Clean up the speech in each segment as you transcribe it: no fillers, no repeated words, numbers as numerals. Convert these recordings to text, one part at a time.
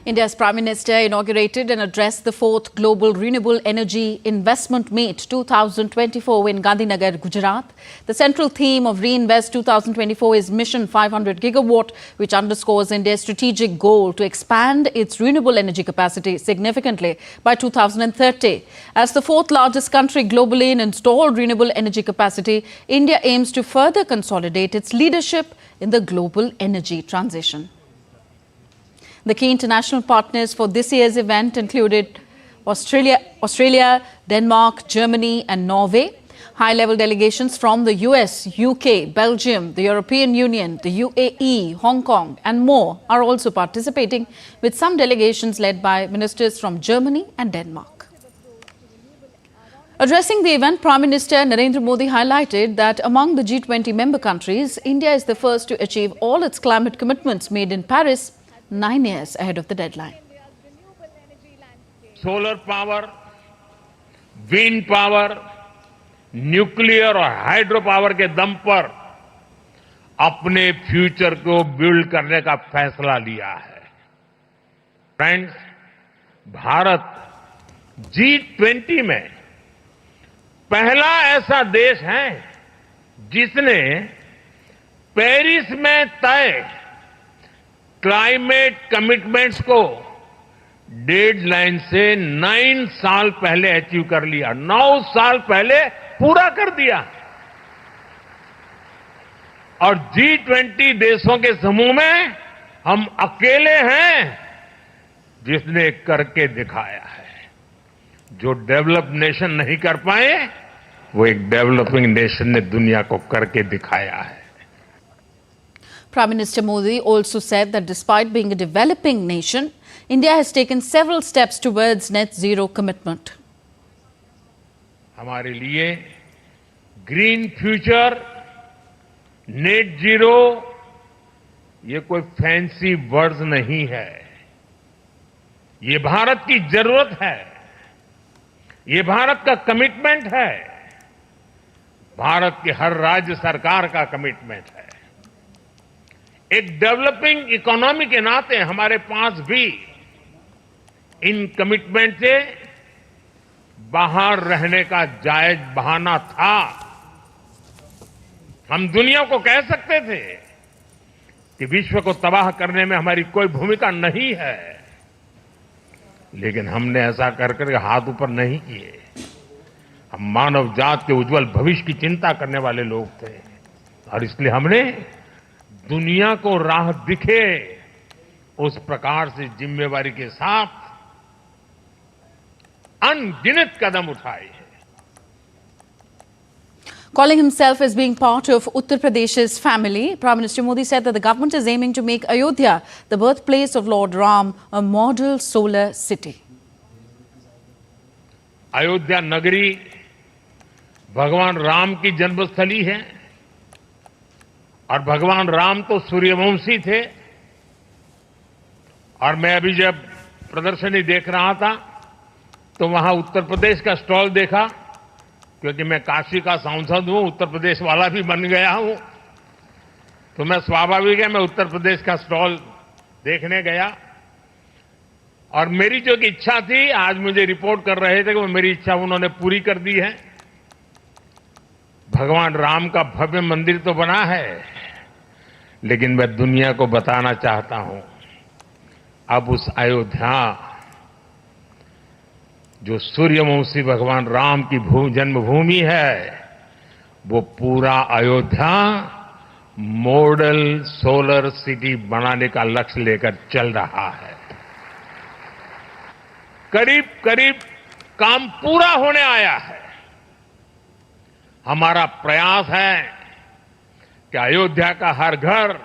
India's Prime Minister inaugurated and addressed the 4th Global Renewable Energy Investment Meet 2024 in Gandhinagar, Gujarat. The central theme of Reinvest 2024 is Mission 500 Gigawatt, which underscores India's strategic goal to expand its renewable energy capacity significantly by 2030. As the 4th largest country globally in installed renewable energy capacity, India aims to further consolidate its leadership in the global energy transition. The key international partners for this year's event included Australia, Denmark, Germany and Norway. High-level delegations from the US, UK, Belgium, the European Union, the UAE, Hong Kong and more are also participating, with some delegations led by ministers from Germany and Denmark. Addressing the event, Prime Minister Narendra Modi highlighted that among the G20 member countries, India is the first to achieve all its climate commitments made in Paris 9 years ahead of the deadline. Solar power, wind power, nuclear और hydro power के दम पर अपने future को build करने का फैसला लिया है। फ्रेंड्स, भारत G20 में पहला ऐसा देश है जिसने पेरिस में तय क्लाइमेट कमिटमेंट्स को डेडलाइन से 9 साल पहले अचीव कर लिया, 9 साल पहले पूरा कर दिया। और G20 देशों के समूह में हम अकेले हैं जिसने करके दिखाया है। जो डेवलप नेशन नहीं कर पाए, वो एक डेवलपिंग नेशन ने दुनिया को करके दिखाया है। Prime Minister Modi also said that despite being a developing nation, India has taken several steps towards net zero commitment. हमारे लिए ग्रीन फ्यूचर, नेट जीरो, ये कोई फैंसी वर्ड्स नहीं है। ये भारत की जरूरत है, ये भारत का कमिटमेंट है, भारत के हर राज्य सरकार का कमिटमेंट है। एक डेवलपिंग इकोनॉमी के नाते हमारे पास भी इन कमिटमेंट से बाहर रहने का जायज बहाना था। हम दुनिया को कह सकते थे कि विश्व को तबाह करने में हमारी कोई भूमिका नहीं है, लेकिन हमने ऐसा कर हाथ ऊपर नहीं किए। हम मानव जात के उज्जवल भविष्य की चिंता करने वाले लोग थे और इसलिए हमने दुनिया को राह दिखे उस प्रकार से जिम्मेवारी के साथ अनगिनत कदम उठाए हैं। Calling himself as being part of Uttar Pradesh's family, Prime Minister Modi said that the government is aiming to make Ayodhya, the birthplace of Lord Ram, a model solar city. Ayodhya नगरी भगवान राम की जन्मस्थली है और भगवान राम तो सूर्यवंशी थे। और मैं अभी जब प्रदर्शनी देख रहा था तो वहां उत्तर प्रदेश का स्टॉल देखा, क्योंकि मैं काशी का सांसद हूं, उत्तर प्रदेश वाला भी बन गया हूं, तो मैं स्वाभाविक है मैं उत्तर प्रदेश का स्टॉल देखने गया। और मेरी जो इच्छा थी, आज मुझे रिपोर्ट कर रहे थे कि वो मेरी इच्छा उन्होंने पूरी कर दी है। भगवान राम का भव्य मंदिर तो बना है, लेकिन मैं दुनिया को बताना चाहता हूं, अब उस अयोध्या जो सूर्यवंशी भगवान राम की जन्मभूमि है, वो पूरा अयोध्या मॉडल सोलर सिटी बनाने का लक्ष्य लेकर चल रहा है। करीब करीब काम पूरा होने आया है। हमारा प्रयास है कि अयोध्या का हर घर,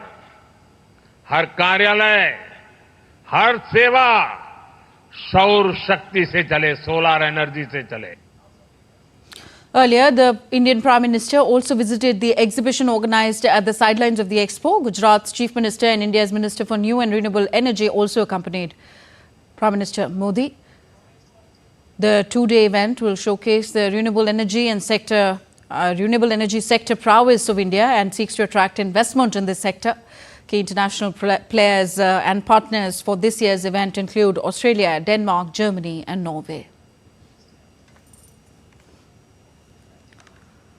हर कार्यालय, हर सेवा सौर शक्ति से चले, सोलर एनर्जी से चले। Earlier, the Indian Prime Minister also visited the exhibition organized at the sidelines of the Expo. Gujarat's Chief Minister and India's Minister for New and Renewable Energy also accompanied Prime Minister Modi. The two-day event will showcase the renewable energy sector prowess of India and seeks to attract investment in this sector. Key international players and partners for this year's event include Australia, Denmark, Germany and Norway.